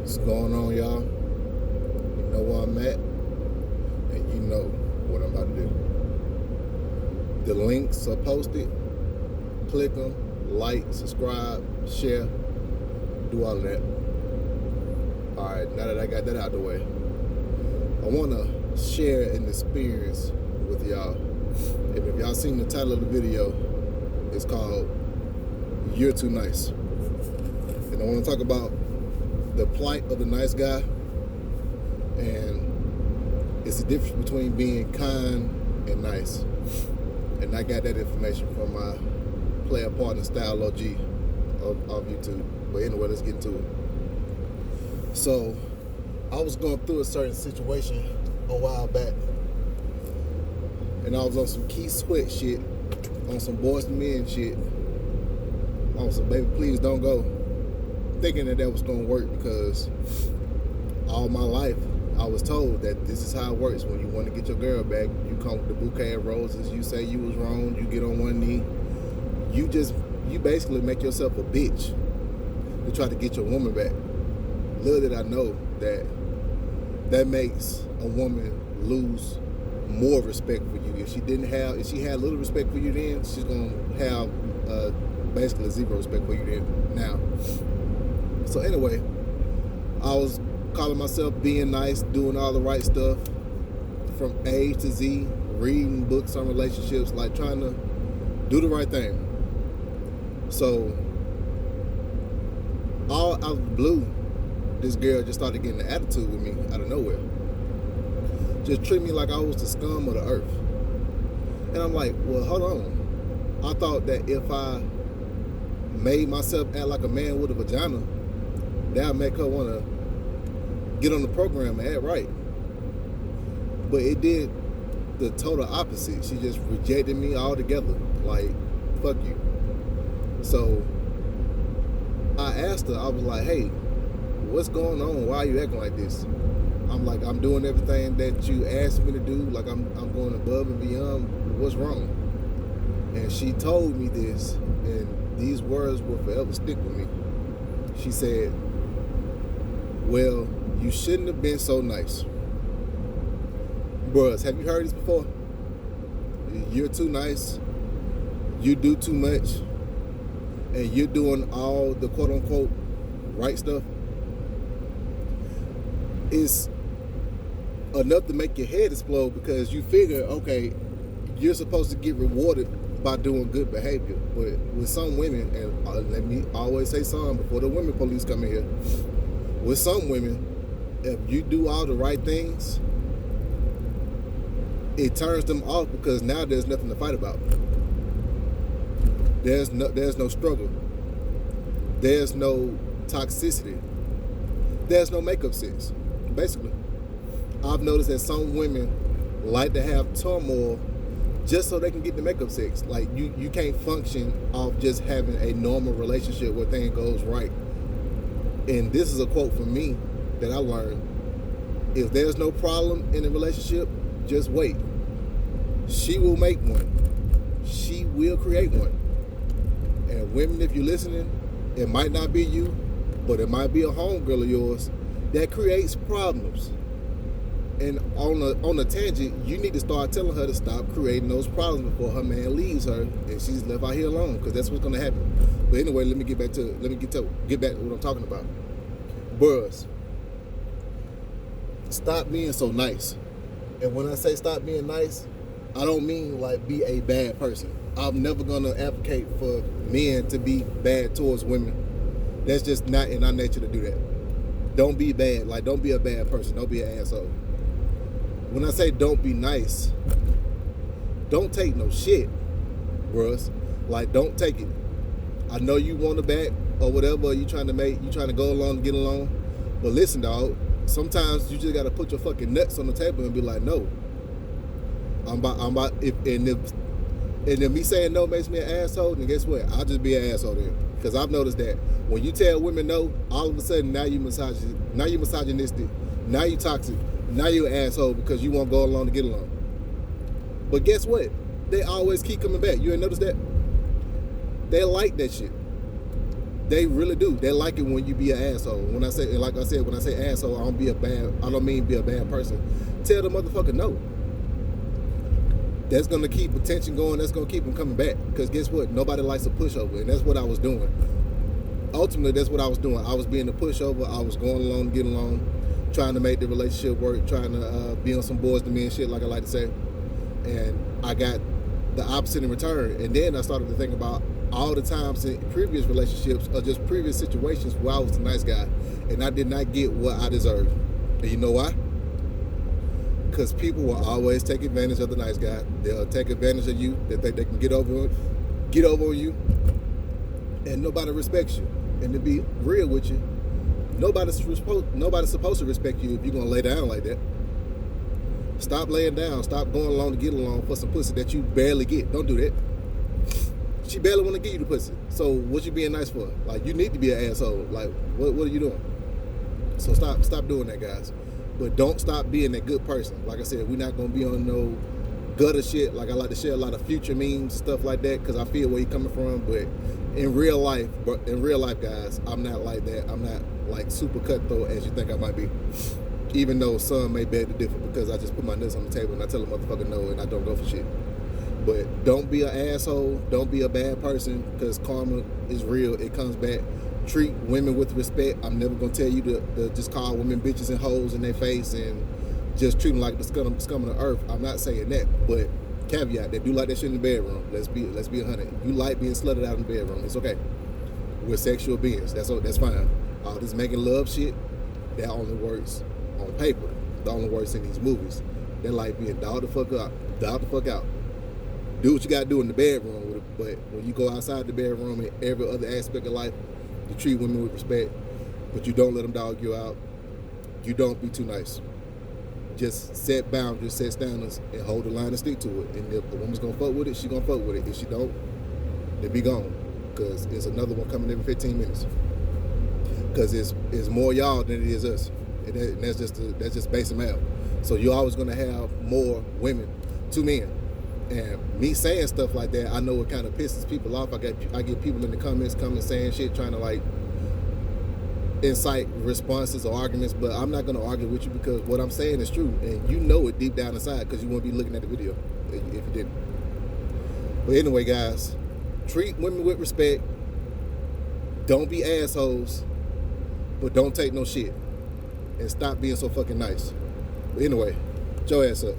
What's going on, y'all? You know where I'm at, and you know what I'm about to do. The links are posted. Click them, like, subscribe, share, do all of that. Alright, now that I got that out the way, I want to share an experience with y'all. And if y'all seen the title of the video, it's called You're Too Nice. And I want to talk about the plight of the nice guy, and it's the difference between being kind and nice. And I got that information from my player partner Style OG of YouTube. But anyway, let's get into it. So I was going through a certain situation a while back, and I was on some Keith Sweat shit, on some Boys II Men shit, on some baby please don't go, thinking that was going to work, because all my life I was told that this is how it works. When you want to get your girl back, you come with the bouquet of roses, you say you was wrong, you get on one knee, you basically make yourself a bitch to try to get your woman back. Little did I know that makes a woman lose more respect for you. If she had little respect for you then, she's gonna have basically zero respect for you then now. So anyway, I was calling myself being nice, doing all the right stuff from A to Z, reading books on relationships, like trying to do the right thing. So all out of the blue, this girl just started getting an attitude with me out of nowhere. Just treat me like I was the scum of the earth. And I'm like, well, hold on. I thought that if I made myself act like a man with a vagina, that'd make her want to get on the program and act right. But it did the total opposite. She just rejected me altogether. Like, fuck you. So I asked her, I was like, hey, what's going on? Why are you acting like this? I'm like, I'm doing everything that you asked me to do. Like, I'm going above and beyond. What's wrong? And she told me this, and these words will forever stick with me. She said, well, you shouldn't have been so nice. Bruh, have you heard this before? You're too nice. You do too much. And you're doing all the quote-unquote right stuff. It's enough to make your head explode, because you figure, okay, you're supposed to get rewarded by doing good behavior. But with some women, and let me always say some before the women police come in here, with some women, if you do all the right things, it turns them off, because now there's nothing to fight about. There's no struggle. There's no toxicity. There's no makeup sex. Basically, I've noticed that some women like to have turmoil just so they can get the makeup sex. Like, you can't function off just having a normal relationship where things goes right. And this is a quote from me that I learned. If there's no problem in a relationship, just wait. She will make one. She will create one. And women, if you're listening, it might not be you, but it might be a homegirl of yours that creates problems. And on a tangent, you need to start telling her to stop creating those problems before her man leaves her and she's left out here alone, because that's what's going to happen. But anyway, let me get back to what I'm talking about. Bros, stop being so nice. And when I say stop being nice, I don't mean like be a bad person. I'm never going to advocate for men to be bad towards women. That's just not in our nature to do that. Don't be bad. Like, don't be a bad person. Don't be an asshole. When I say don't be nice, don't take no shit, bros. Like, don't take it. I know you want it back or whatever. You trying to go along and get along. But listen, dog. Sometimes you just got to put your fucking nuts on the table and be like, no. If me saying no makes me an asshole, then guess what? I'll just be an asshole then. Because I've noticed that when you tell women no, all of a sudden now you misogynistic, now you toxic, now you an asshole because you won't go along to get along. But guess what? They always keep coming back. You ain't noticed that? They like that shit. They really do. They like it when you be an asshole. When I say, like I said, when I say asshole, I don't mean be a bad person. Tell the motherfucker no. That's gonna keep attention going. That's gonna keep them coming back. Because guess what? Nobody likes a pushover, and that's what I was doing. Ultimately, that's what I was doing. I was being a pushover. I was going along, getting along, trying to make the relationship work, trying to be on some boys to men shit, like I like to say. And I got the opposite in return. And then I started to think about all the times in previous relationships or just previous situations where I was the nice guy and I did not get what I deserved. And you know why? Because people will always take advantage of the nice guy. They'll take advantage of you. They think they can get over on you, and nobody respects you. And to be real with you, nobody's supposed to respect you if you're gonna lay down like that. Stop laying down. Stop going along to get along for some pussy that you barely get. Don't do that. She barely want to give you the pussy. So what you being nice for? Like, you need to be an asshole. Like, what are you doing? So stop doing that, guys. But don't stop being that good person. Like I said, we're not gonna be on no gutter shit. Like, I like to share a lot of future memes, stuff like that, because I feel where you're coming from. But in real life, guys, I'm not like that. I'm not like super cutthroat as you think I might be. Even though some may beg to differ, because I just put my nuts on the table and I tell a motherfucker no and I don't go for shit. But don't be an asshole. Don't be a bad person, because karma is real. It comes back. Treat women with respect. I'm never going to tell you to just call women bitches and hoes in their face and just treat them like the scum of the earth. I'm not saying that. But caveat, they do like that shit in the bedroom. Let's be 100. You like being slutted out in the bedroom. It's okay. We're sexual beings. That's fine. All this making love shit, that only works on paper. That only works in these movies. They like being dogged the fuck out. Do what you got to do in the bedroom with it, but when you go outside the bedroom and every other aspect of life, you treat women with respect, but you don't let them dog you out. You don't be too nice. Just set boundaries, set standards, and hold the line and stick to it. And if the woman's gonna fuck with it, she gonna fuck with it. If she don't, then be gone, because there's another one coming every 15 minutes. Because it's more y'all than it is us, and that's just basic math. So you're always gonna have more women to men. And me saying stuff like that, I know it kind of pisses people off. I get people in the comments coming saying shit, trying to like incite responses or arguments, but I'm not going to argue with you, because what I'm saying is true, and you know it deep down inside, because you won't be looking at the video if you didn't. But anyway, guys, treat women with respect. Don't be assholes, but don't take no shit, and stop being so fucking nice. But anyway, get your ass up.